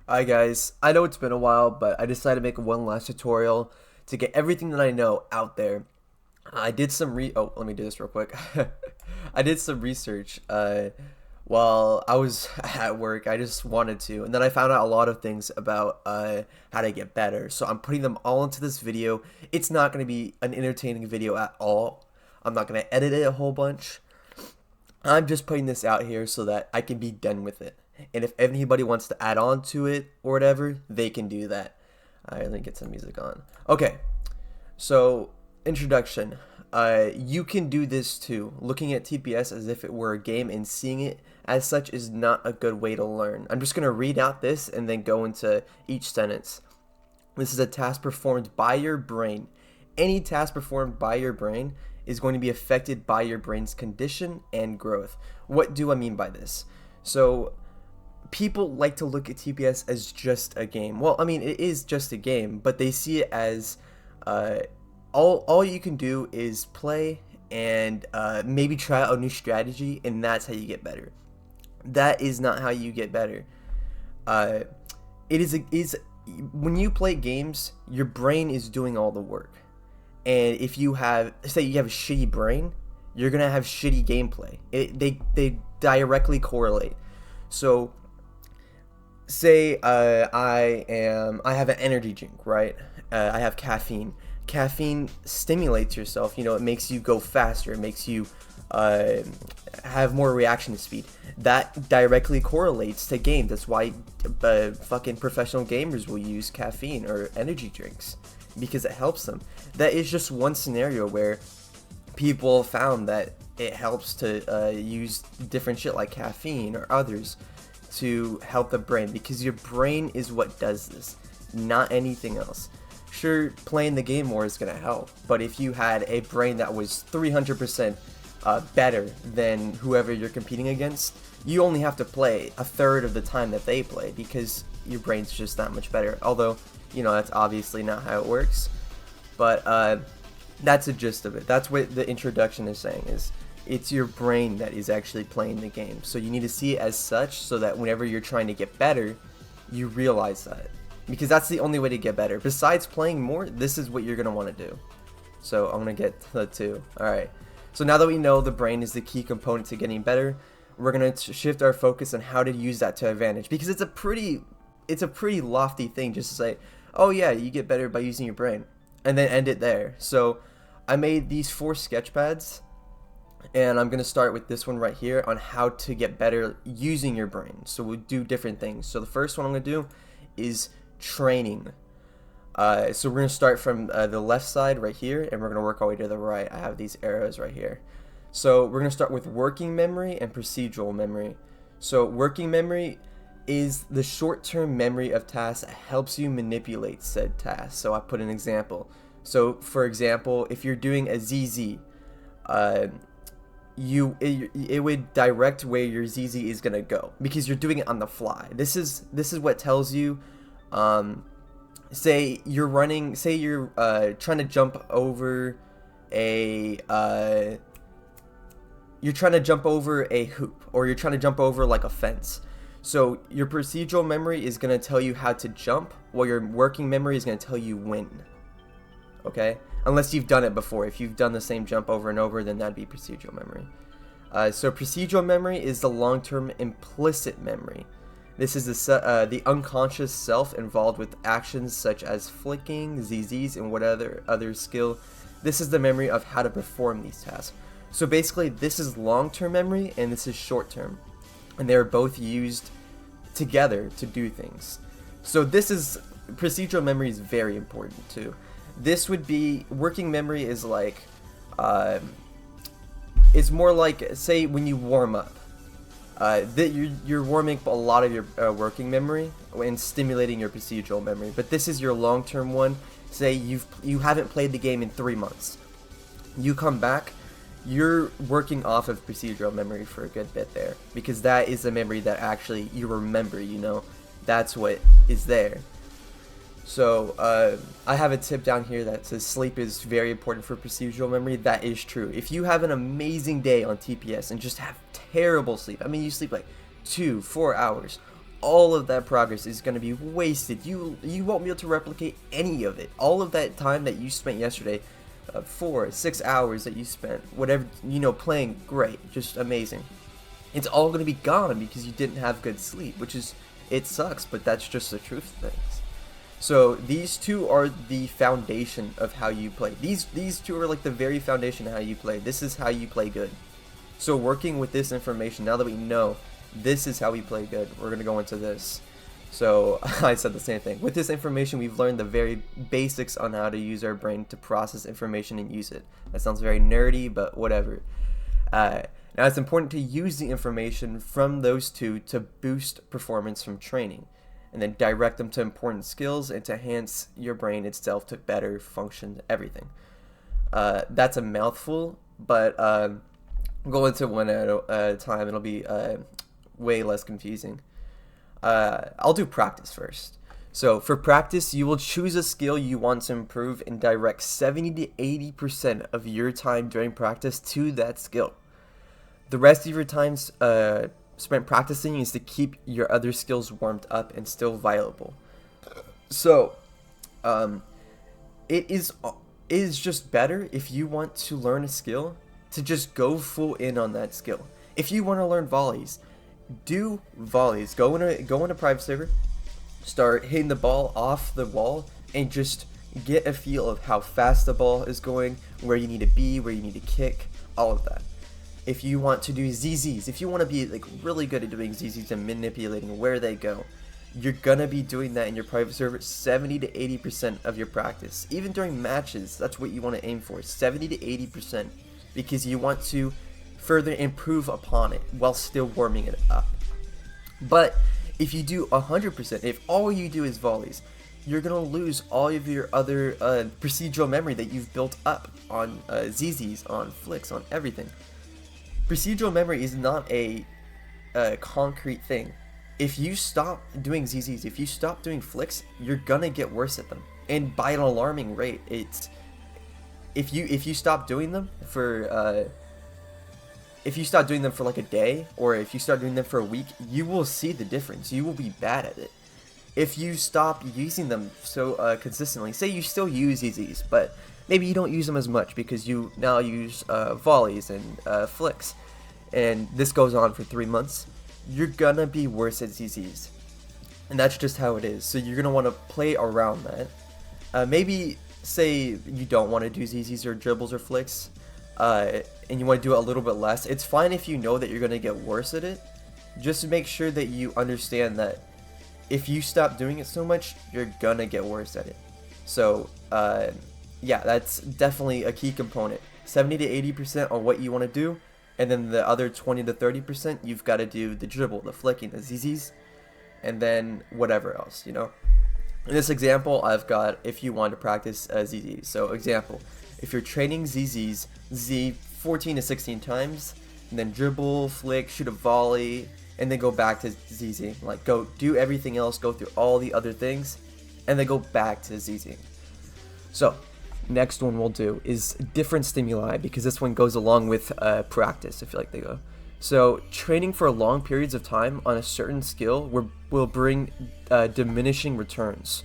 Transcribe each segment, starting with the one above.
Hi guys, I know it's been a while, but I decided to make one last tutorial to get everything that I know out there. I did some let me do this real quick. I did some research while I was at work. I just wanted to, and then I found out a lot of things about how to get better. So I'm putting them all into this video. It's not going to be an entertaining video at all. I'm not going to edit it a whole bunch. I'm just putting this out here so that I can be done with it. And if anybody wants to add on to it or whatever, they can do that. Alright, let me get some music on. Okay, so introduction. You can do this too. Looking at TPS as if it were a game and seeing it as such is not a good way to learn. I'm just going to read out this and then go into each sentence. This is a task performed by your brain. Any task performed by your brain is going to be affected by your brain's condition and growth. What do I mean by this? So people like to look at TPS as just a game. Well, I mean, it is just a game, but they see it as all you can do is play and maybe try out a new strategy, and that's how you get better. That is not how you get better. It is when you play games, your brain is doing all the work. And if you have, say you have a shitty brain, you're gonna have shitty gameplay. They directly correlate. So say I have an energy drink, right? I have caffeine. Caffeine stimulates yourself. You know, it makes you go faster. It makes you have more reaction speed. That directly correlates to games. That's why fucking professional gamers will use caffeine or energy drinks, because it helps them. That is just one scenario where people found that it helps to use different shit like caffeine or others to help the brain, because your brain is what does this, not anything else. Sure, playing the game more is going to help, but if you had a brain that was 300% better than whoever you're competing against, you only have to play a third of the time that they play, because your brain's just that much better. Although, you know, that's obviously not how it works, but that's the gist of it. That's what the introduction is saying, is it's your brain that is actually playing the game. So you need to see it as such, so that whenever you're trying to get better, you realize that. Because that's the only way to get better. Besides playing more, this is what you're going to want to do. So I'm going to get to the two. Alright. So now that we know the brain is the key component to getting better, we're going to shift our focus on how to use that to advantage. Because it's a pretty lofty thing just to say, oh yeah, you get better by using your brain, and then end it there. So I made these 4 sketch pads, and I'm going to start with this one right here on how to get better using your brain. So we'll do different things. So the first one I'm going to do is training. So we're going to start from the left side right here, and we're going to work our way to the right. I have these arrows right here. So we're going to start with working memory and procedural memory. So working memory is the short-term memory of tasks that helps you manipulate said tasks. So I put an example. So for example, if you're doing a ZZ, it would direct where your ZZ is gonna go, because you're doing it on the fly. This is what tells you. Say you're running. Say you're trying to jump over a hoop, or you're trying to jump over like a fence. So your procedural memory is going to tell you how to jump, while your working memory is going to tell you when. Okay? Unless you've done it before. If you've done the same jump over and over, then that'd be procedural memory. So procedural memory is the long-term implicit memory. This is the unconscious self involved with actions such as flicking, ZZs, and whatever other skill. This is the memory of how to perform these tasks. So basically, this is long-term memory and this is short-term, and they're both used together to do things. So procedural memory is very important too. This would be, working memory is like, it's more like, say when you warm up, you're warming up a lot of your working memory and stimulating your procedural memory. But this is your long-term one. Say you haven't played the game in 3 months. You come back, you're working off of procedural memory for a good bit there, because that is the memory that actually you remember, you know, that's what is there. So I have a tip down here that says sleep is very important for procedural memory. That is true. If you have an amazing day on TPS and just have terrible sleep, I mean you sleep like 2-4 hours, all of that progress is going to be wasted. You won't be able to replicate any of it. All of that time that you spent yesterday, 4-6 hours that you spent, whatever, playing, great, just amazing. It's all going to be gone because you didn't have good sleep, it sucks, but that's just the truth of things. So these two are the foundation of how you play. These two are like the very foundation of how you play. This is how you play good. So working with this information, now that we know this is how we play good, we're going to go into this. So I said the same thing. With this information, we've learned the very basics on how to use our brain to process information and use it. That sounds very nerdy, but whatever. Now it's important to use the information from those two to boost performance from training, and then direct them to important skills and to enhance your brain itself to better function everything. That's a mouthful, but go into one at a time. It'll be way less confusing. I'll do practice first. So for practice, you will choose a skill you want to improve and direct 70 to 80% of your time during practice to that skill. The rest of your time spent practicing is to keep your other skills warmed up and still viable. So it is just better if you want to learn a skill to just go full in on that skill. If you want to learn volleys, do volleys. Go in a private server, start hitting the ball off the wall, and just get a feel of how fast the ball is going, where you need to be, where you need to kick, all of that. If you want to do ZZs, if you want to be like really good at doing ZZs and manipulating where they go, you're gonna be doing that in your private server 70 to 80% of your practice. Even during matches, that's what you want to aim for, 70 to 80%, because you want to further improve upon it while still warming it up. But if you do 100%, if all you do is volleys, you're gonna lose all of your other procedural memory that you've built up on ZZs, on flicks, on everything. Procedural memory is not a concrete thing. If you stop doing ZZs, if you stop doing flicks, you're gonna get worse at them, and by an alarming rate. If you stop doing them for like a day, or if you start doing them for a week, you will see the difference. You will be bad at it. If you stop using them so consistently, say you still use ZZs, but maybe you don't use them as much because you now use volleys and flicks, and this goes on for 3 months, you're gonna be worse at ZZs. And that's just how it is. So you're gonna want to play around that. Maybe say you don't want to do ZZs or dribbles or flicks, and you want to do it a little bit less. It's fine if you know that you're gonna get worse at it. Just to make sure that you understand that if you stop doing it so much, you're gonna get worse at it. So yeah, that's definitely a key component. 70 to 80% on what you want to do, and then the other 20 to 30% you've got to do the dribble, the flicking, the ZZs, and then whatever else, In this example, I've got if you want to practice ZZs. So example, if you're training ZZs, Z 14 to 16 times, and then dribble, flick, shoot a volley, and then go back to ZZ. Like, go do everything else, go through all the other things, and then go back to ZZ. So next one we'll do is different stimuli, because this one goes along with practice, I feel like they go. So training for long periods of time on a certain skill will bring diminishing returns.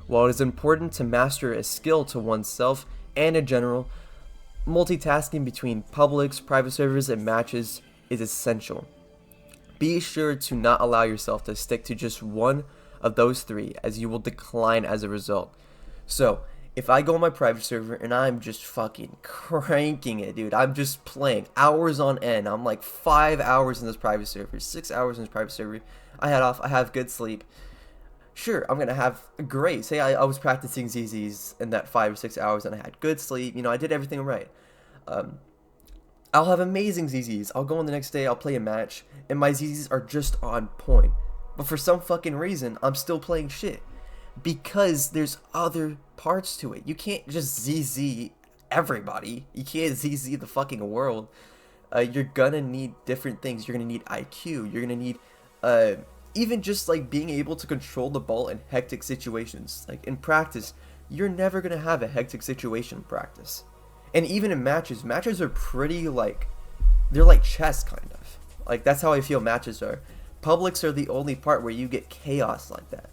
While it is important to master a skill to oneself and in general, multitasking between publics, private servers, and matches is essential. Be sure to not allow yourself to stick to just one of those three, as you will decline as a result. So if I go on my private server and I'm just fucking cranking it, dude, I'm just playing hours on end. I'm like 5 hours in this private server, 6 hours in this private server. I head off, I have good sleep. Sure, I'm gonna have great. Say I was practicing ZZs in that 5 or 6 hours and I had good sleep. I did everything right. I'll have amazing ZZs. I'll go on the next day, I'll play a match, and my ZZs are just on point. But for some fucking reason, I'm still playing shit. Because there's other parts to it. You can't just ZZ everybody. You can't ZZ the fucking world. You're gonna need different things. You're gonna need IQ. You're gonna need even just like being able to control the ball in hectic situations. Like in practice, you're never gonna have a hectic situation in practice. And even in matches are pretty like, they're like chess kind of. Like that's how I feel matches are. Publics are the only part where you get chaos like that.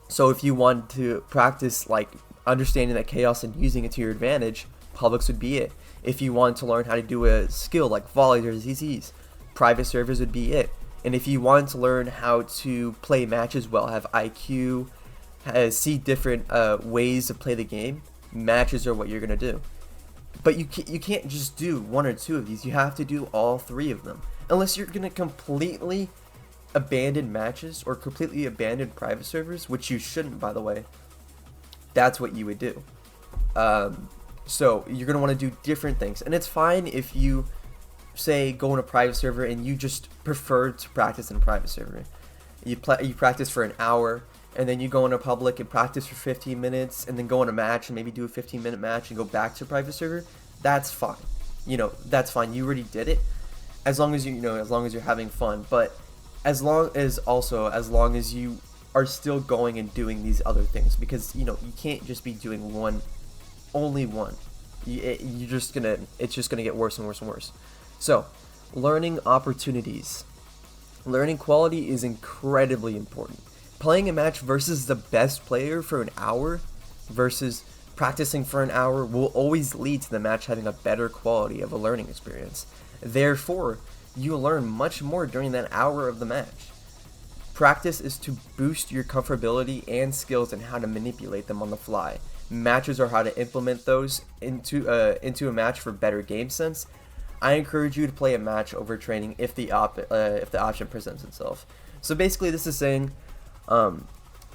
So if you want to practice like understanding that chaos and using it to your advantage, publics would be it. If you want to learn how to do a skill like volleys or ZZs, private servers would be it. And if you want to learn how to play matches well, have IQ, see different ways to play the game, matches are what you're gonna do. But you can't just do one or two of these. You have to do all three of them, unless you're gonna completely abandon matches or completely abandon private servers, which you shouldn't, by the way. That's what you would do. So you're gonna want to do different things, and it's fine if you say go in a private server and you just prefer to practice in a private server. You practice for an hour, and then you go in a public and practice for 15 minutes, and then go in a match and maybe do a 15-minute match and go back to a private server. That's fine. That's fine. You already did it. As long as as long as you're having fun, but as long as you are still going and doing these other things, because you can't just be doing only one. It's just gonna get worse and worse and worse. So, learning opportunities. Learning quality is incredibly important. Playing a match versus the best player for an hour versus practicing for an hour will always lead to the match having a better quality of a learning experience. Therefore, you learn much more during that hour of the match. Practice is to boost your comfortability and skills in how to manipulate them on the fly. Matches are how to implement those into a match for better game sense. I encourage you to play a match over training if the option presents itself. So basically, this is saying,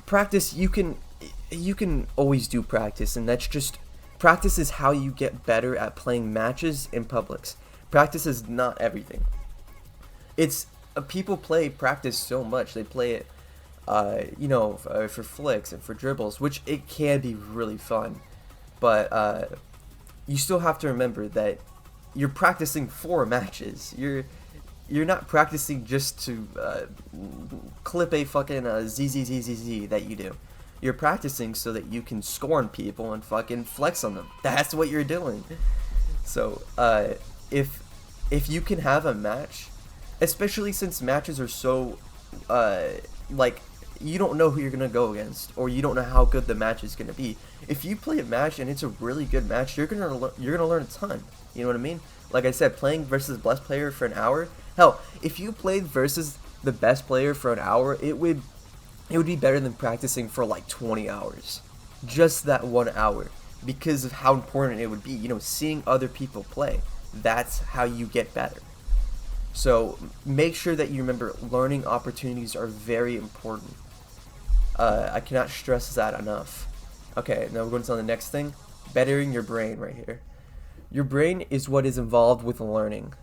practice. You can always do practice, and that's just practice is how you get better at playing matches in publics. Practice is not everything. It's people play practice so much. They play it, for flicks and for dribbles, which it can be really fun. But you still have to remember that you're practicing for matches. You're not practicing just to clip a fucking ZZZZZ that you do. You're practicing so that you can score on people and fucking flex on them. That's what you're doing. So if you can have a match, especially since matches are so you don't know who you're gonna go against, or you don't know how good the match is gonna be. If you play a match and it's a really good match, you're gonna learn a ton. You know what I mean? Like I said, playing versus the best player for an hour. Hell, if you played versus the best player for an hour, it would be better than practicing for like 20 hours. Just that 1 hour, because of how important it would be. Seeing other people play. That's how you get better. So make sure that you remember learning opportunities are very important. I cannot stress that enough. Okay, now we're going to the next thing. Bettering your brain right here. Your brain is what is involved with learning.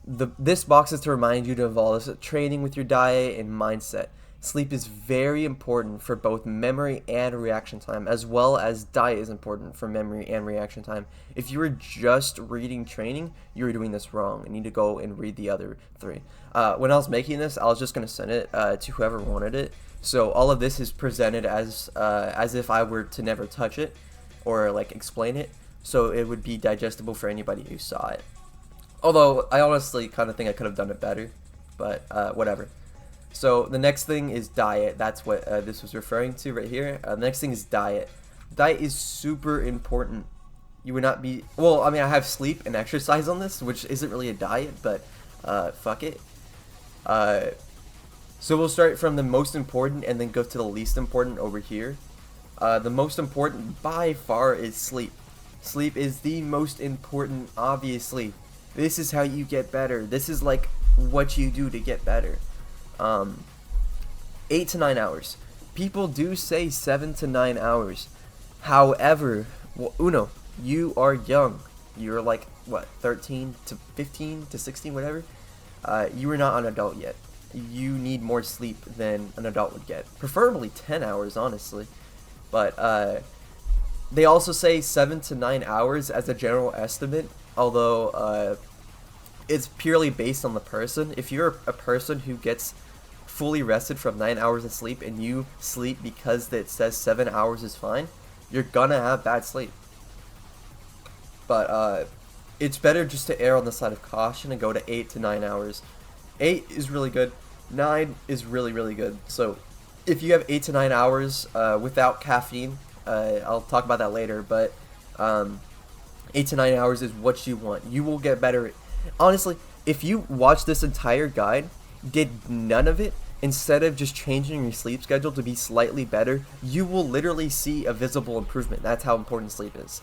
This box is to remind you to involve training with your diet and mindset. Sleep is very important for both memory and reaction time, as well as diet is important for memory and reaction time. If you were just reading training, you were doing this wrong. You need to go and read the other three. When I was making this, I was just going to send it to whoever wanted it. So all of this is presented as if I were to never touch it or explain it. So it would be digestible for anybody who saw it. Although I honestly kind of think I could have done it better, but whatever. So the next thing is diet. That's what this was referring to right here. The next thing is diet. Diet is super important. You would not be... Well, I mean, I have sleep and exercise on this, which isn't really a diet, but fuck it. So we'll start from the most important and then go to the least important over here. The most important by far is sleep. Sleep is the most important, obviously. This is how you get better. This is what you do to get better. 8 to 9 hours. People do say 7 to 9 hours. However, Uno, you are young. You're 13 to 15 to 16, whatever. You are not an adult yet. You need more sleep than an adult would get. Preferably 10 hours, honestly. But they also say 7 to 9 hours as a general estimate, although it's purely based on the person. If you're a person who gets fully rested from 9 hours of sleep and you sleep because it says 7 hours is fine, you're gonna have bad sleep. But it's better just to err on the side of caution and go to 8 to 9 hours. 8 is really good. 9 is really, really good. So if you have 8 to 9 hours without caffeine, I'll talk about that later, but 8 to 9 hours is what you want. You will get better. Honestly, if you watch this entire guide, did none of it, instead of just changing your sleep schedule to be slightly better, you will literally see a visible improvement. That's how important sleep is.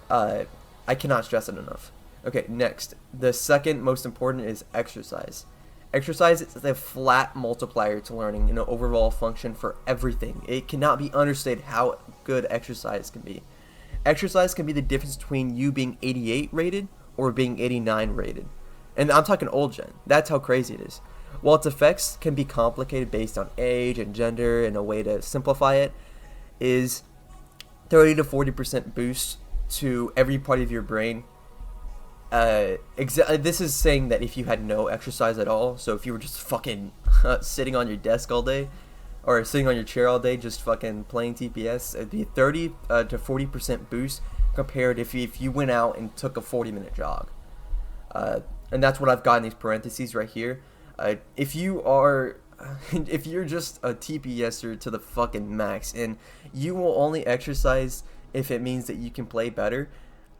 I cannot stress it enough. Okay, next. The second most important is exercise. Exercise is a flat multiplier to learning and an overall function for everything. It cannot be understated how good exercise can be. Exercise can be the difference between you being 88 rated or being 89 rated. And I'm talking old gen. That's how crazy it is. While its effects can be complicated based on age and gender, and a way to simplify it is 30 to 40% boost to every part of your brain. This is saying that if you had no exercise at all, so if you were just fucking sitting on your desk all day, or sitting on your chair all day just fucking playing TPS, it'd be 30 to 40% boost compared if you went out and took a 40-minute jog. And that's what I've got in these parentheses right here. If you are, if you're just a TPSer to the fucking max, and you will only exercise if it means that you can play better,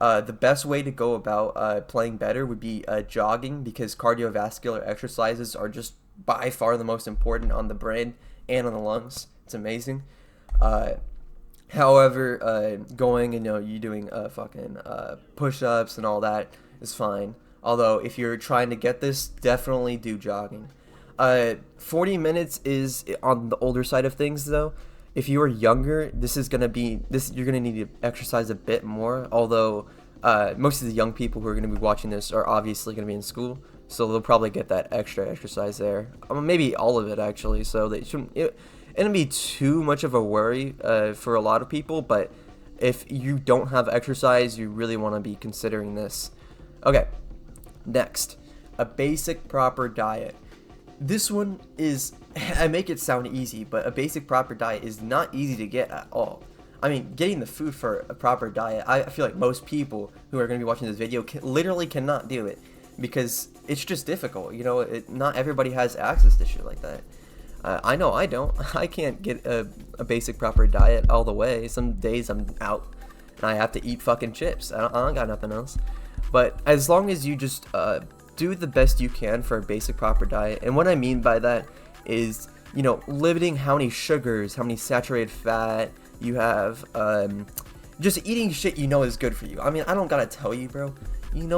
the best way to go about playing better would be jogging, because cardiovascular exercises are just by far the most important on the brain and on the lungs. It's amazing. However, going and you doing fucking push-ups and all that is fine. Although if you're trying to get this, definitely do jogging. 40 minutes is on the older side of things though. If you are younger, you're gonna need to exercise a bit more. Although most of the young people who are gonna be watching this are obviously gonna be in school, so they'll probably get that extra exercise there. Maybe all of it actually. So they shouldn't. It wouldn't be too much of a worry for a lot of people. But if you don't have exercise, you really want to be considering this. Okay, next, a basic proper diet. This one is, I make it sound easy, but a basic proper diet is not easy to get at all. I mean, getting the food for a proper diet, I feel like most people who are going to be watching this video literally cannot do it, because it's just difficult. Not everybody has access to shit like that. I know I don't. I can't get a basic proper diet all the way. Some days I'm out and I have to eat fucking chips. I don't got nothing else. But as long as you just do the best you can for a basic proper diet, and what I mean by that is, limiting how many sugars, how many saturated fat you have, just eating shit is good for you. I mean, I don't gotta tell you, bro.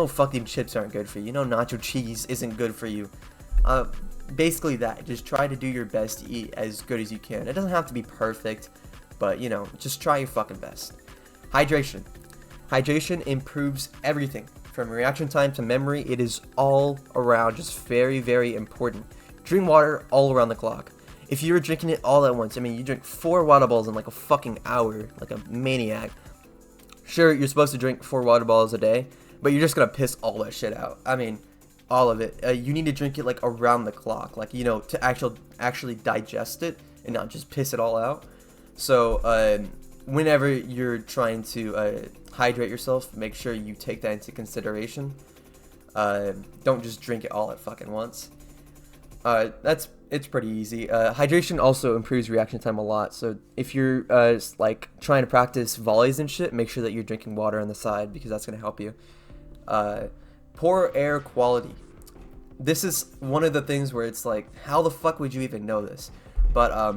Fucking chips aren't good for you. Nacho cheese isn't good for you. Basically that. Just try to do your best to eat as good as you can. It doesn't have to be perfect, but, just try your fucking best. Hydration. Hydration improves everything. From reaction time to memory, it is all around just very, very important. Drink water all around the clock. If you're drinking it all at once, you drink 4 water bottles in like a fucking hour, like a maniac. Sure, you're supposed to drink 4 water bottles a day, but you're just gonna piss all that shit out. All of it. You need to drink it like around the clock, like, to actually digest it and not just piss it all out. So, whenever you're trying to hydrate yourself, make sure you take that into consideration. Don't just drink it all at fucking once. It's pretty easy. Hydration also improves reaction time a lot. So if you're like trying to practice volleys and shit, make sure that you're drinking water on the side, because that's gonna help you. Poor air quality. This is one of the things where it's like, how the fuck would you even know this? But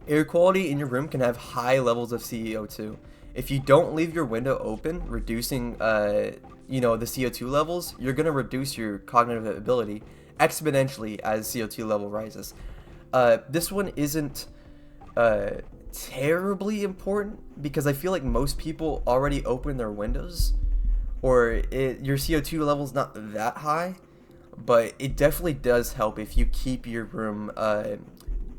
air quality in your room can have high levels of CO2. If you don't leave your window open, reducing the CO2 levels, you're gonna reduce your cognitive ability exponentially as CO2 level rises. This one isn't terribly important, because I feel like most people already open their windows, or your CO2 level's not that high, but it definitely does help if you keep your room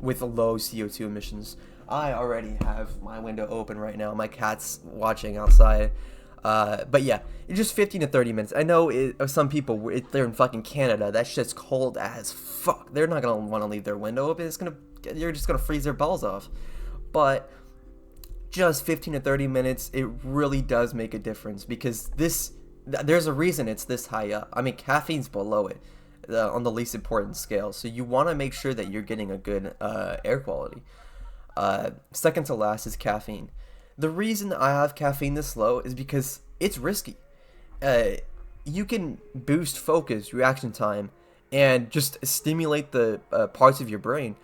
with low CO2 emissions. I already have my window open right now. My cat's watching outside. But yeah, it's just 15 to 30 minutes. I know some people, they're in fucking Canada, that shit's cold as fuck. They're not gonna want to leave their window open. You're just gonna freeze their balls off. But just 15 to 30 minutes, it really does make a difference, because there's a reason it's this high up. Caffeine's below it. on the least important scale. So you want to make sure that you're getting a good air quality. Second to last is caffeine. The reason I have caffeine this low is because it's risky. You can boost focus, reaction time, and just stimulate the parts of your brain,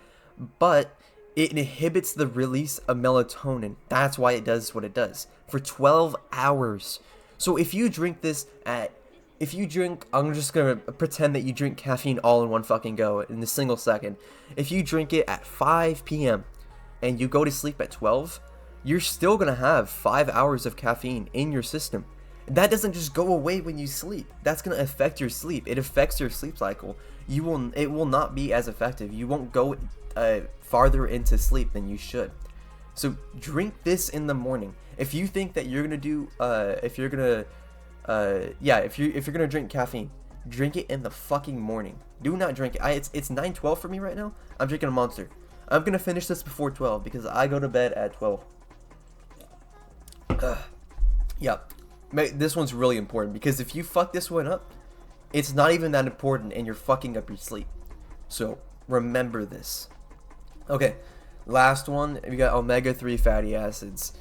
but it inhibits the release of melatonin. That's why it does what it does for 12 hours. So if you drink this I'm just gonna pretend that you drink caffeine all in one fucking go in a single second. If you drink it at 5 p.m. and you go to sleep at 12, you're still gonna have 5 hours of caffeine in your system. That doesn't just go away when you sleep. That's gonna affect your sleep. It affects your sleep cycle. It will not be as effective. You won't go farther into sleep than you should. So drink this in the morning. If you think that you're gonna if you're gonna drink caffeine, drink it in the fucking morning. Do not drink it. It's 9:12 for me right now. I'm drinking a Monster. I'm gonna finish this before 12 because I go to bed at 12. Yeah, this one's really important because if you fuck this one up, it's not even that important and you're fucking up your sleep. So remember this. Okay, last one, we got omega-3 fatty acids.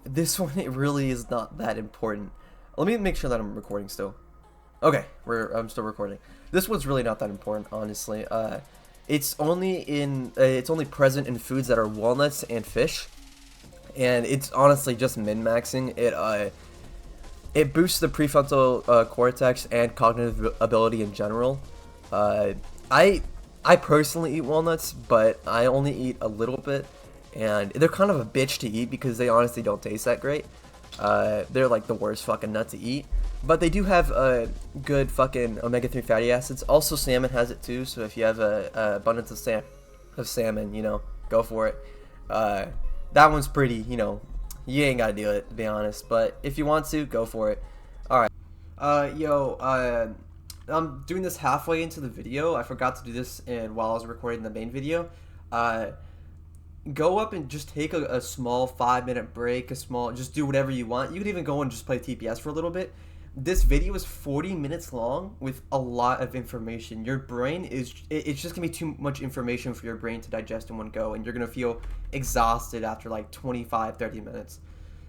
This one, it really is not that important. Let me make sure that I'm recording still. Okay, I'm still recording. This one's really not that important, honestly. It's only present in foods that are walnuts and fish, and it's honestly just min-maxing. It boosts the prefrontal cortex and cognitive ability in general. I personally eat walnuts, but I only eat a little bit, and they're kind of a bitch to eat because they honestly don't taste that great. They're like the worst fucking nut to eat, but they do have good fucking omega-3 fatty acids. Also, salmon has it too, so if you have a abundance of salmon, you know, go for it. That one's pretty, you know, you ain't gotta do it, to be honest, but if you want to, go for it. Alright. I'm doing this halfway into the video. I forgot to do this while I was recording the main video. Go up and just take a small 5-minute break, just do whatever you want. You can even go and just play TPS for a little bit. This video is 40 minutes long with a lot of information. Your brain it's just gonna be too much information for your brain to digest in one go, and you're gonna feel exhausted after like 25-30 minutes.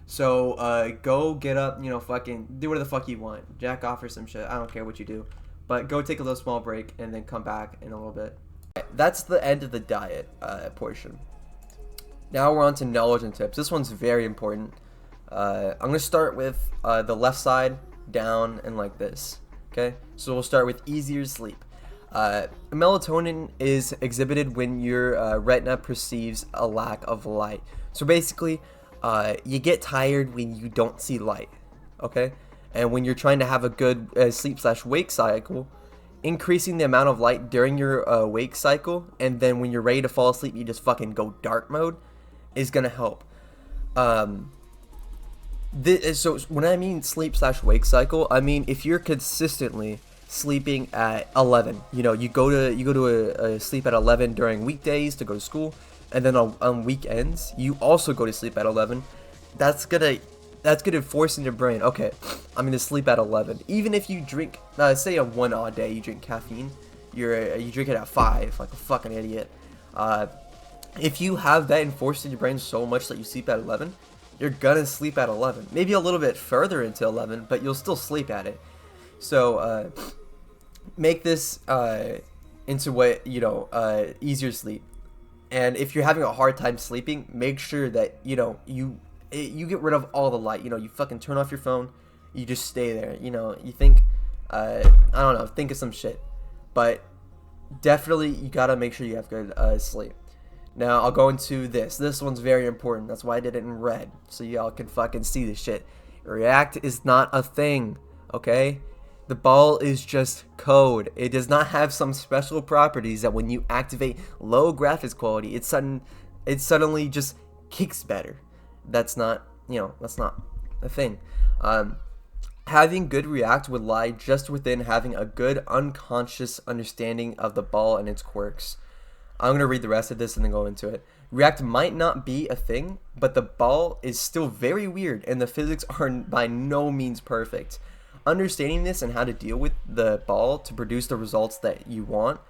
So go get up, you know, fucking do whatever the fuck you want. Jack off or some shit. I don't care what you do. But go take a little small break and then come back in a little bit. That's the end of the diet portion. Now we're on to knowledge and tips. This one's very important. I'm going to start with the left side down and like this. Okay? So we'll start with easier sleep. Melatonin is exhibited when your retina perceives a lack of light. So basically, you get tired when you don't see light. Okay? And when you're trying to have a good sleep/wake cycle, increasing the amount of light during your wake cycle, and then when you're ready to fall asleep, you just fucking go dark mode, is gonna help. So when I mean sleep/wake cycle, I mean if you're consistently sleeping at 11, you know, you go to a sleep at 11 during weekdays to go to school, and then on weekends you also go to sleep at 11. That's gonna force in your brain, okay, I'm gonna sleep at 11. Even if you drink, say a 1 odd day, you drink caffeine, you drink it at 5, like a fucking idiot. If you have that enforced in your brain so much that you sleep at 11, you're gonna sleep at 11. Maybe a little bit further into 11, but you'll still sleep at it. So make this into what, you know, easier sleep. And if you're having a hard time sleeping, make sure that, you know, you get rid of all the light. You know, you fucking turn off your phone, you just stay there. You know, you think, I don't know, think of some shit. But definitely, you gotta make sure you have good sleep. Now, I'll go into this. This one's very important. That's why I did it in red, so y'all can fucking see this shit. React is not a thing, okay? The ball is just code. It does not have some special properties that when you activate low graphics quality, it suddenly just kicks better. That's not, you know, that's not a thing. Having good React would lie just within having a good unconscious understanding of the ball and its quirks. I'm going to read the rest of this and then go into it. React might not be a thing, but the ball is still very weird and the physics are by no means perfect. understanding this and how to deal with the ball to produce the results that you want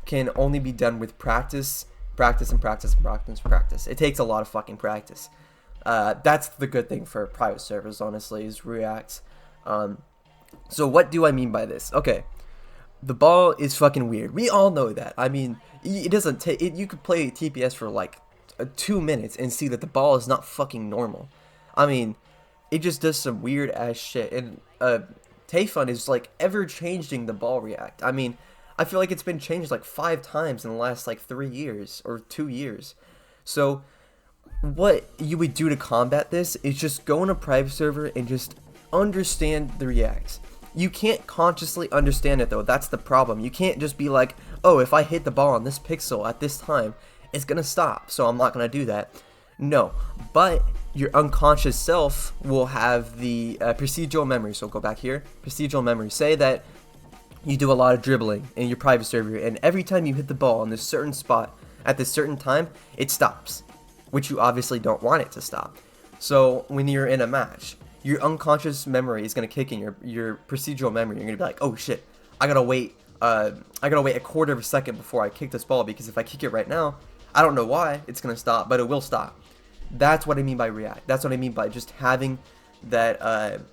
can only be done with practice, practice, and practice, and practice, and practice. It takes a lot of fucking practice. That's the good thing for private servers, honestly, is React. So what do I mean by this? Okay, the ball is fucking weird. We all know that. I mean, it doesn't take. You could play TPS for like 2 minutes and see that the ball is not fucking normal. I mean, it just does some weird ass shit. And Tayfun is like ever changing the ball react. I mean, I feel like it's been changed like 5 times in the last like 3 years or 2 years. So what you would do to combat this is just go in a private server and just understand the reacts. You can't consciously understand it though. That's the problem. You can't just be like, oh, if I hit the ball on this pixel at this time, it's gonna stop, so I'm not gonna do that. No, but your unconscious self will have the procedural memory. So go back here, procedural memory. Say that you do a lot of dribbling in your private server, and every time you hit the ball on this certain spot at this certain time, it stops, which you obviously don't want it to stop. So when you're in a match, your unconscious memory is gonna kick in, your procedural memory. You're gonna be like, oh shit, I gotta wait a quarter of a second before I kick this ball, because if I kick it right now, I don't know why it's gonna stop, but it will stop. That's what I mean by react. That's what I mean by just having that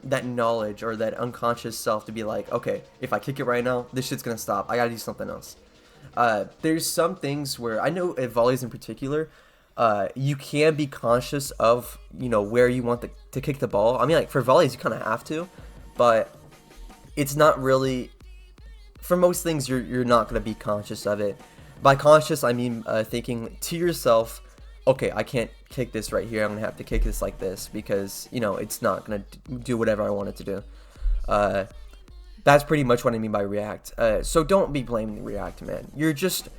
that knowledge or that unconscious self to be like, okay, if I kick it right now, this shit's gonna stop. I gotta do something else. There's some things where I know at volleys in particular, you can be conscious of, you know, where you want to kick the ball. I mean, like for volleys, you kind of have to, but it's not really. For most things, you're not gonna be conscious of it. By conscious, I mean thinking to yourself, okay, I can't kick this right here. I'm gonna have to kick this like this because, you know, it's not gonna do whatever I want it to do. That's pretty much what I mean by react. So don't be blaming react, man. You're just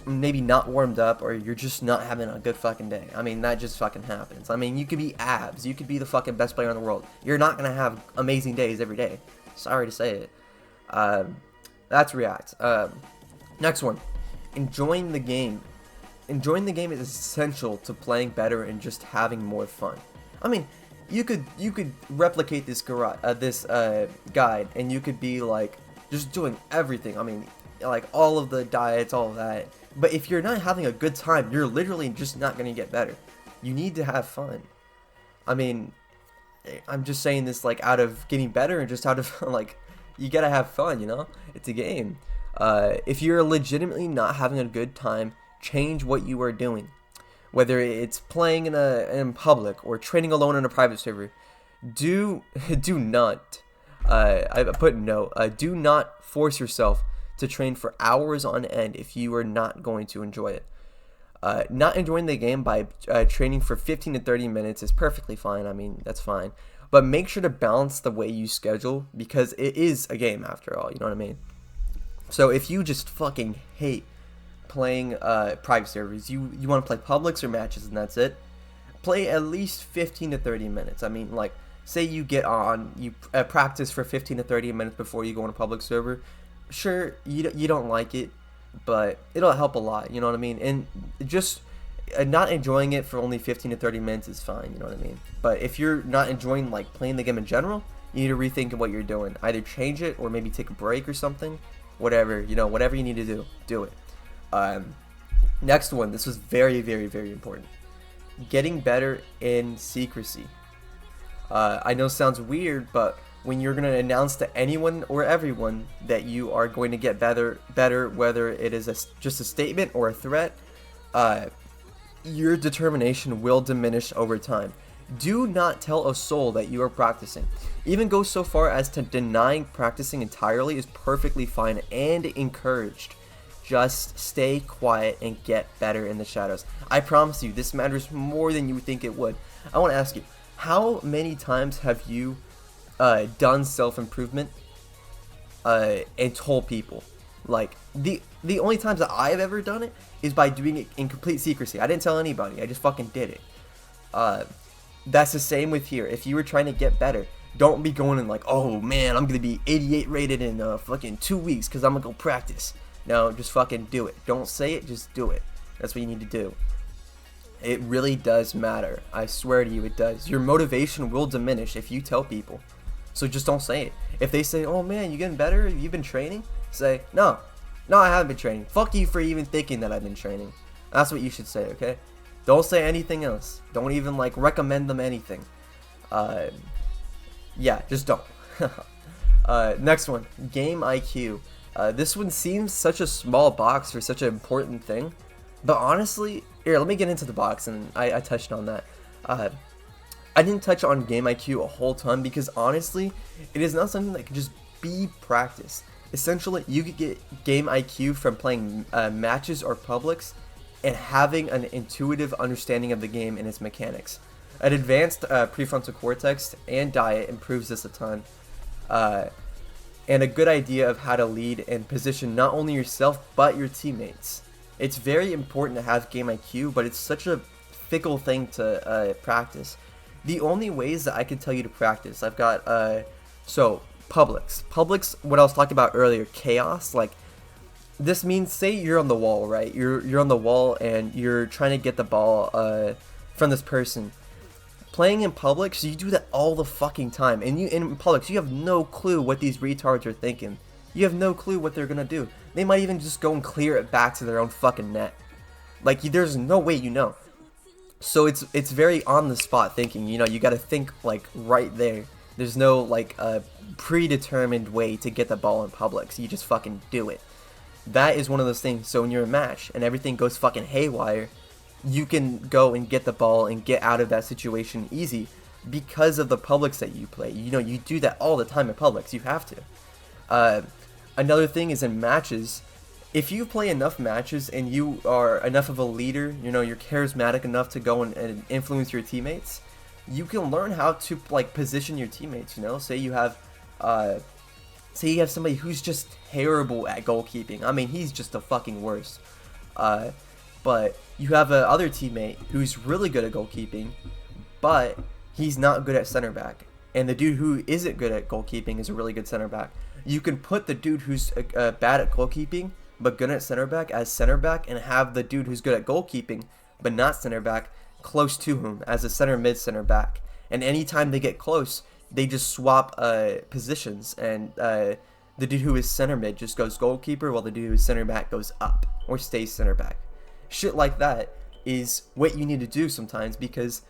maybe not warmed up, or you're just not having a good fucking day. I mean, that just fucking happens. I mean, you could be abs. You could be the fucking best player in the world. You're not gonna have amazing days every day. Sorry to say it. That's react. Next one. Enjoying the game. Enjoying the game is essential to playing better and just having more fun. I mean, you could replicate this guide, and you could be like just doing everything. I mean, like all of the diets, all of that. But if you're not having a good time, you're literally just not gonna get better. You need to have fun. I mean, I'm just saying this like out of getting better and just out of like, you gotta have fun, you know? It's a game. If you're legitimately not having a good time, change what you are doing. Whether it's playing in public or training alone in a private server, do not. I put note. Do not force yourself to train for hours on end if you are not going to enjoy it. Not enjoying the game by training for 15 to 30 minutes is perfectly fine. I mean, that's fine. But make sure to balance the way you schedule, because it is a game after all, you know what I mean? So if you just fucking hate playing private servers, you want to play publics or matches and that's it, play at least 15 to 30 minutes. I mean, like, say you get on, you practice for 15 to 30 minutes before you go on a public server. Sure, you don't like it, but it'll help a lot, you know what I mean? And just not enjoying it for only 15 to 30 minutes is fine, you know what I mean? But if you're not enjoying like playing the game in general, you need to rethink what you're doing. Either change it or maybe take a break or something. Whatever, you know, whatever you need to do it. Next one, this was very, very, very important. Getting better in secrecy. I know it sounds weird, but when you're going to announce to anyone or everyone that you are going to get better, whether it is just a statement or a threat, your determination will diminish over time. Do not tell a soul that you are practicing. Even go so far as to denying practicing entirely is perfectly fine and encouraged. Just stay quiet and get better in the shadows. I promise you, this matters more than you would think it would. I want to ask you, how many times have you done self-improvement and told people? Like, the only times that I've ever done it is by doing it in complete secrecy. I didn't tell anybody. I just fucking did it. That's the same with here. If you were trying to get better, don't be going in like, oh man, I'm gonna be 88 rated in fucking 2 weeks because I'm gonna go practice. No, just fucking do it. Don't say it, just do it. That's what you need to do. It really does matter. I swear to you, it does. Your motivation will diminish if you tell people. So just don't say it. If they say, oh man, you getting better, you've been training, say, no, I haven't been training. Fuck you for even thinking that I've been training. That's what you should say, okay? Don't say anything else. Don't even like recommend them anything. Yeah, just don't. Next one, game IQ. This one seems such a small box for such an important thing, but honestly, here, let me get into the box, and I touched on that. I didn't touch on game IQ a whole ton because honestly, it is not something that can just be practiced. Essentially, you could get game IQ from playing matches or publics and having an intuitive understanding of the game and its mechanics. An advanced prefrontal cortex and diet improves this a ton. And a good idea of how to lead and position not only yourself but your teammates. It's very important to have game IQ, but it's such a fickle thing to practice. The only ways that I can tell you to practice, I've got so Publics, what I was talking about earlier, chaos. Like, this means, say you're on the wall, right? You're on the wall and you're trying to get the ball from this person. Playing in Publix, you do that all the fucking time, and in Publix, you have no clue what these retards are thinking. You have no clue what they're gonna do. They might even just go and clear it back to their own fucking net. Like, there's no way you know. So it's very on the spot thinking. You know, you got to think like right there. There's no like predetermined way to get the ball in Publix. You just fucking do it. That is one of those things. So when you're in a match and everything goes fucking haywire, you can go and get the ball and get out of that situation easy because of the Publix that you play. You know, you do that all the time in Publix. You have to. Another thing is in matches. If you play enough matches and you are enough of a leader, you know, you're charismatic enough to go and influence your teammates, you can learn how to like position your teammates. You know, say you have somebody who's just terrible at goalkeeping. I mean, he's just the fucking worst. But you have a other teammate who's really good at goalkeeping, but he's not good at center back. And the dude who isn't good at goalkeeping is a really good center back. You can put the dude who's bad at goalkeeping but good at center back as center back, and have the dude who's good at goalkeeping but not center back close to him as a center mid center back. And anytime they get close, they just swap positions, and the dude who is center mid just goes goalkeeper while the dude who is center back goes up or stays center back. Shit like that is what you need to do sometimes, because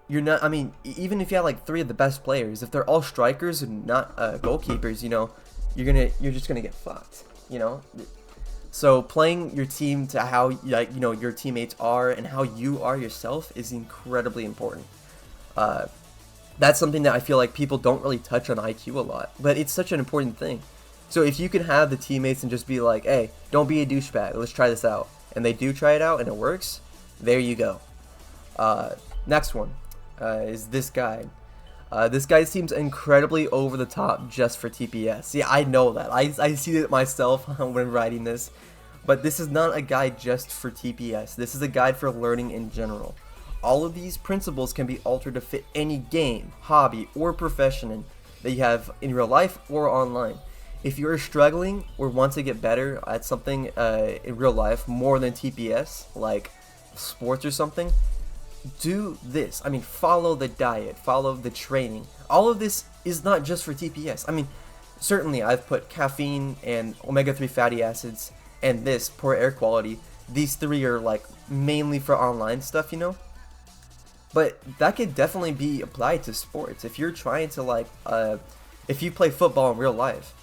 you're not, I mean, even if you have like 3 of the best players, if they're all strikers and not goalkeepers, you know, you're just gonna get fucked, you know. So playing your team to how, like, you know, your teammates are and how you are yourself is incredibly important. That's something that I feel like people don't really touch on IQ a lot, but it's such an important thing. So if you can have the teammates and just be like, hey, don't be a douchebag, let's try this out, and they do try it out and it works, there you go. Next one is this guy. This guy seems incredibly over the top just for TPS. See, I know that. I see it myself when writing this. But this is not a guide just for TPS. This is a guide for learning in general. All of these principles can be altered to fit any game, hobby, or profession that you have in real life or online. If you're struggling or want to get better at something in real life more than TPS, like sports or something, do this. I mean, follow the diet, follow the training. All of this is not just for TPS. I mean, certainly I've put caffeine and omega-3 fatty acids and this, poor air quality. These 3 are like mainly for online stuff, you know? But that could definitely be applied to sports. If you're trying to like, if you play football in real life,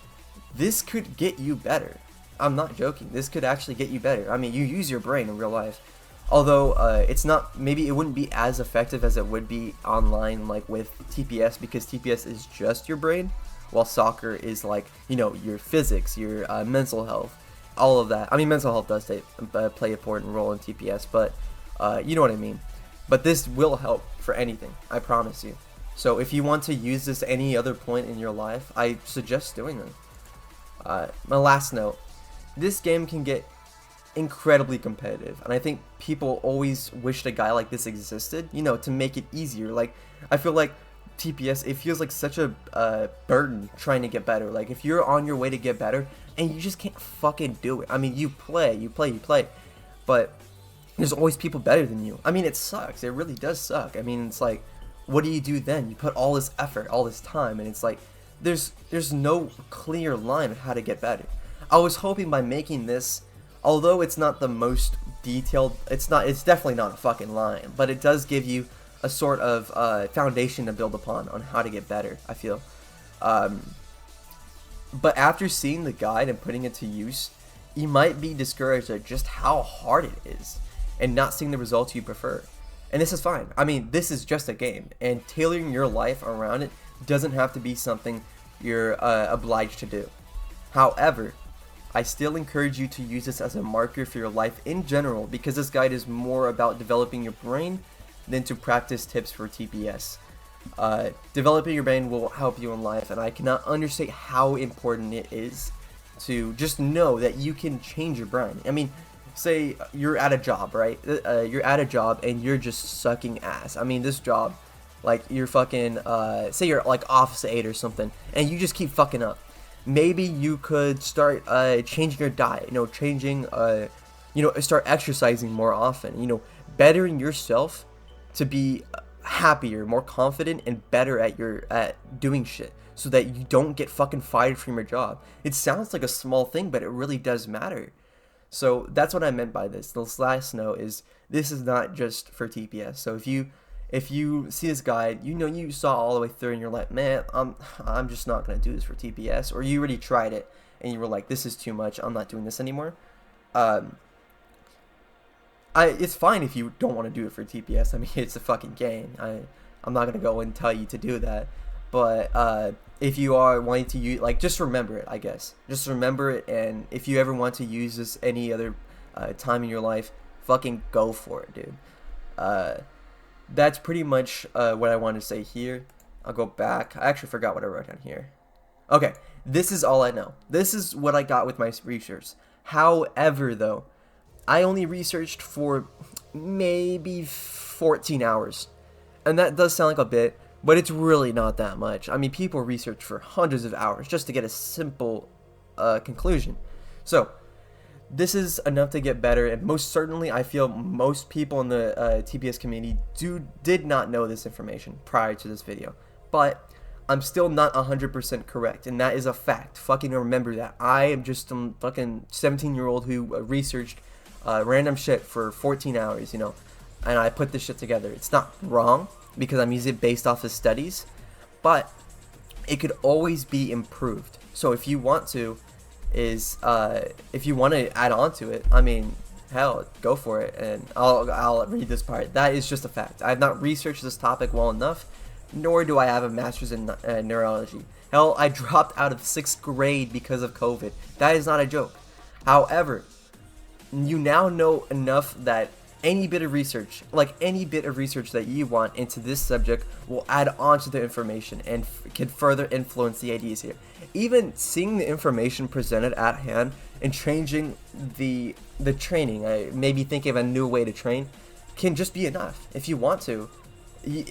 this could get you better. I'm not joking. This could actually get you better. I mean, you use your brain in real life. Although it's not, maybe it wouldn't be as effective as it would be online, like with TPS, because TPS is just your brain, while soccer is like, you know, your physics, your mental health, all of that. I mean, mental health does play an important role in TPS, but you know what I mean. But this will help for anything, I promise you. So if you want to use this any other point in your life, I suggest doing them. My last note, this game can get incredibly competitive, and I think people always wished a guy like this existed, you know, to make it easier. Like, I feel like TPS, it feels like such a burden trying to get better. Like, if you're on your way to get better and you just can't fucking do it, I mean, you play, but there's always people better than you. I mean, it sucks. It really does suck. I mean, it's like, what do you do then? You put all this effort, all this time, and it's like there's no clear line of how to get better. I was hoping by making this, although it's not the most detailed, it's definitely not a fucking line, but it does give you a sort of foundation to build upon on how to get better, I feel. But after seeing the guide and putting it to use, you might be discouraged at just how hard it is and not seeing the results you prefer. And this is fine. I mean, this is just a game, and tailoring your life around it doesn't have to be something you're obliged to do. However, I still encourage you to use this as a marker for your life in general, because this guide is more about developing your brain than to practice tips for TPS. Developing your brain will help you in life, and I cannot understate how important it is to just know that you can change your brain. I mean, say you're at a job, right? You're at a job and you're just sucking ass. I mean, this job, like you're fucking, say you're like Office 8 or something, and you just keep fucking up. Maybe you could start changing your diet, start exercising more often, bettering yourself to be happier, more confident, and better at doing shit, so that you don't get fucking fired from your job. It sounds like a small thing, but it really does matter. So that's what I meant by this. This last note is, this is not just for TPS. So if you see this guide, you saw all the way through and you're like, man, I'm just not gonna do this for TPS, or you already tried it and you were like, this is too much, I'm not doing this anymore. It's fine if you don't want to do it for TPS. I mean, it's a fucking game. I'm not gonna go and tell you to do that. But if you are wanting to use, like, just remember it, I guess. Just remember it, and if you ever want to use this any other time in your life, fucking go for it, dude. That's pretty much what I wanted to say here. I'll go back. I actually forgot what I wrote down here. Okay, this is all I know. This is what I got with my research. However, though, I only researched for maybe 14 hours. And that does sound like a bit, but it's really not that much. I mean, people research for hundreds of hours just to get a simple conclusion. So, this is enough to get better, and most certainly I feel most people in the TPS community did not know this information prior to this video. But I'm still not 100% correct, and that is a fact. Fucking remember that. I am just some fucking 17-year-old who researched random shit for 14 hours, and I put this shit together. It's not wrong, because I'm using it based off of studies, but it could always be improved. So if you want to, if you want to add on to it, I mean, hell, go for it, and I'll read this part. That is just a fact. I have not researched this topic well enough, nor do I have a master's in neurology. Hell, I dropped out of 6th grade because of COVID. That is not a joke. However, you now know enough that any bit of research that you want into this subject will add on to the information and can further influence the ideas here. Even seeing the information presented at hand and changing the training, maybe thinking of a new way to train, can just be enough if you want to.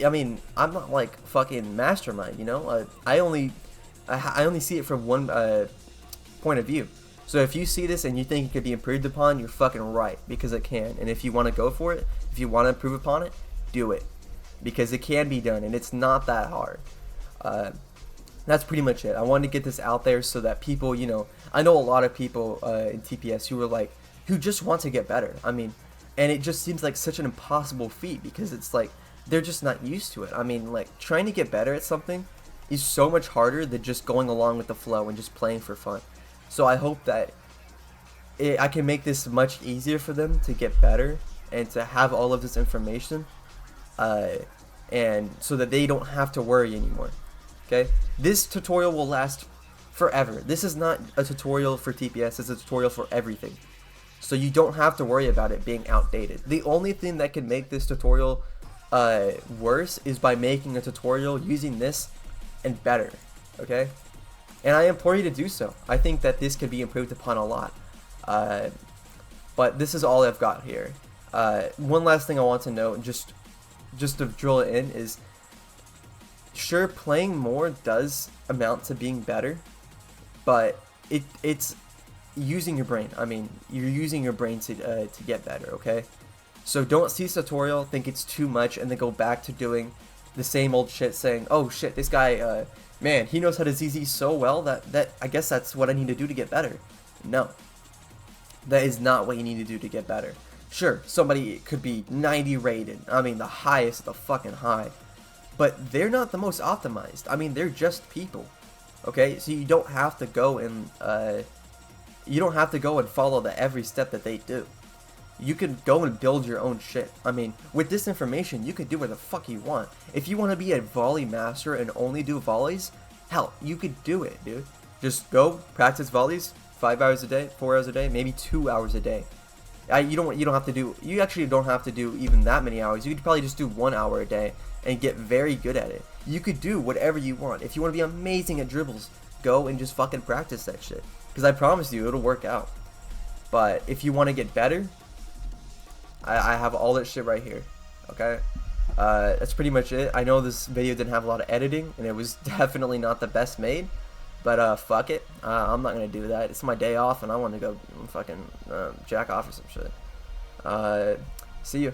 I mean, I'm not like fucking mastermind, I only see it from one point of view. So if you see this and you think it could be improved upon, you're fucking right, because it can. And if you want to go for it, if you want to improve upon it, do it, because it can be done, and it's not that hard. That's pretty much it. I wanted to get this out there so that people, I know a lot of people in TPS who just want to get better. I mean, and it just seems like such an impossible feat, because it's like they're just not used to it. I mean, like, trying to get better at something is so much harder than just going along with the flow and just playing for fun. So I hope that I can make this much easier for them to get better and to have all of this information, and so that they don't have to worry anymore. Okay, this tutorial will last forever. This is not a tutorial for TPS, it's a tutorial for everything. So you don't have to worry about it being outdated. The only thing that can make this tutorial worse is by making a tutorial using this and better. Okay, and I implore you to do so. I think that this could be improved upon a lot. But this is all I've got here. One last thing I want to note, just to drill it in, is sure, playing more does amount to being better, but it's using your brain. I mean, you're using your brain to get better, okay? So don't see this tutorial, think it's too much, and then go back to doing the same old shit saying, oh shit, this guy, man, he knows how to ZZ so well that I guess that's what I need to do to get better. No. That is not what you need to do to get better. Sure, somebody could be 90 rated. I mean, the highest of the fucking high. But they're not the most optimized. I mean, they're just people. Okay? So you don't have to go and, follow every step that they do. You could go and build your own shit. I mean, with this information, you could do what the fuck you want. If you want to be a volley master and only do volleys, hell, you could do it, dude. Just go, practice volleys, 5 hours a day, 4 hours a day, maybe 2 hours a day. You actually don't have to do even that many hours. You could probably just do 1 hour a day and get very good at it. You could do whatever you want. If you want to be amazing at dribbles, go and just fucking practice that shit. Because I promise you, it'll work out. But if you want to get better, I have all that shit right here. Okay? That's pretty much it. I know this video didn't have a lot of editing, and it was definitely not the best made. But fuck it. I'm not gonna do that. It's my day off, and I want to go fucking jack off or some shit. See you.